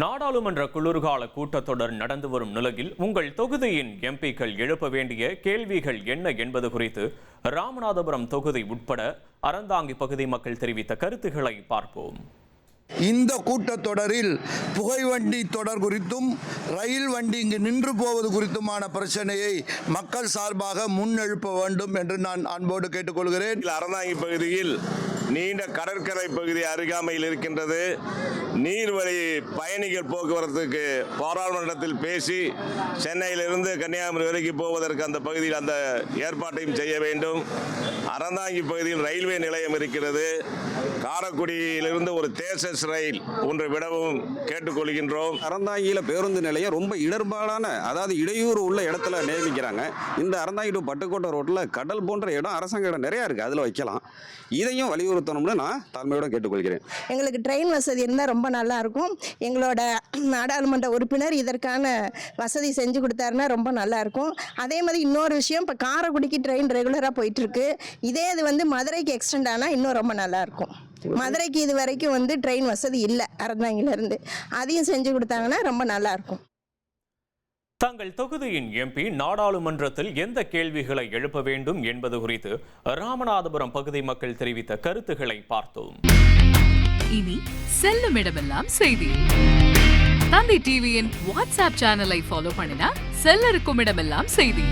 நாடாளுமன்ற குளிர்கால கூட்டத்தொடர் நடந்து வரும் நிலையில் உங்கள் தொகுதியின் எம்பிக்கள் எழுப்ப வேண்டிய கேள்விகள் என்ன என்பது குறித்து ராமநாதபுரம் தொகுதி உட்பட அறந்தாங்கி பகுதி மக்கள் தெரிவித்த கருத்துக்களை பார்ப்போம். இந்த கூட்டத்தொடரில் புகைவண்டி தொடர் குறித்தும் ரயில் வண்டி இங்கு நின்று போவது குறித்துமான பிரச்சனையை மக்கள் சார்பாக முன்னெழுப்ப வேண்டும் என்று நான் அன்போடு கேட்டுக்கொள்கிறேன். அறந்தாங்கி பகுதியில் நீண்ட கடற்கரை பகுதி அருகாமையில் இருக்கின்றது. நீர்வழி பயணிகள் போக்குவரத்துக்கு பாராளுமன்றத்தில் பேசி சென்னையிலிருந்து கன்னியாகுமரி வரைக்கும் போவதற்கு அந்த பகுதியில் அந்த ஏற்பாட்டையும் செய்ய வேண்டும். அறந்தாங்கி பகுதியில் ரயில்வே நிலையம் இருக்கிறது. காரைக்குடியிலிருந்து ஒரு தேசஸ் ரயில் ஒன்று விடவும் கேட்டுக்கொள்கின்றோம். அறந்தாங்கியில் பேருந்து நிலையம் ரொம்ப இடர்பாடான, அதாவது இடையூறு உள்ள இடத்துல நியமிக்கிறாங்க. இந்த அறந்தாங்கி டு பட்டுக்கோட்டை ரோட்டில் கடல் போன்ற இடம், அரசாங்க இடம் நிறையா இருக்குது, அதில் வைக்கலாம். இதையும் வலியுறுத்தணும்னு நான் தாழ்மையோட கேட்டுக்கொள்கிறேன். எங்களுக்கு ட்ரெயின் வசதி இருந்தால் ரொம்ப நல்லா இருக்கும். எங்களோட நாடாளுமன்ற உறுப்பினர் இதற்கான வசதி செஞ்சு கொடுத்தாருன்னா ரொம்ப நல்லா இருக்கும். அதே மாதிரி இன்னொரு விஷயம், இப்போ காரைக்குடிக்கு ட்ரெயின் ரெகுலராக போயிட்டுருக்கு. இதே இது மதுரைக்கு எக்ஸ்டெண்ட் ஆனால் இன்னும் ரொம்ப நல்லா இருக்கும். மதுரைக்கு இது வரைக்கும் ட்ரெயின் வசதி இல்லை அறந்தாங்கிலிருந்து. அதையும் செஞ்சு கொடுத்தாங்கன்னா ரொம்ப நல்லா இருக்கும். தங்கள் தொகுதியின் எம்பி நாடாளுமன்றத்தில் எந்த கேள்விகளை எழுப்ப வேண்டும் என்பது குறித்து ராமநாதபுரம் பகுதி மக்கள் தெரிவித்த கருத்துக்களை பார்த்தோம். இனி செல்லும் இடமெல்லாம் செய்தி. தந்தை டிவியின் வாட்ஸ்அப் சேனலை ஃபாலோ பண்ணினா செல்ல இருக்கும் இடமெல்லாம் செய்தி.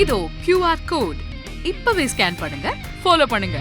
இதோ QR கோட் இப்பவே ஸ்கேன் பண்ணுங்க, ஃபாலோ பண்ணுங்க.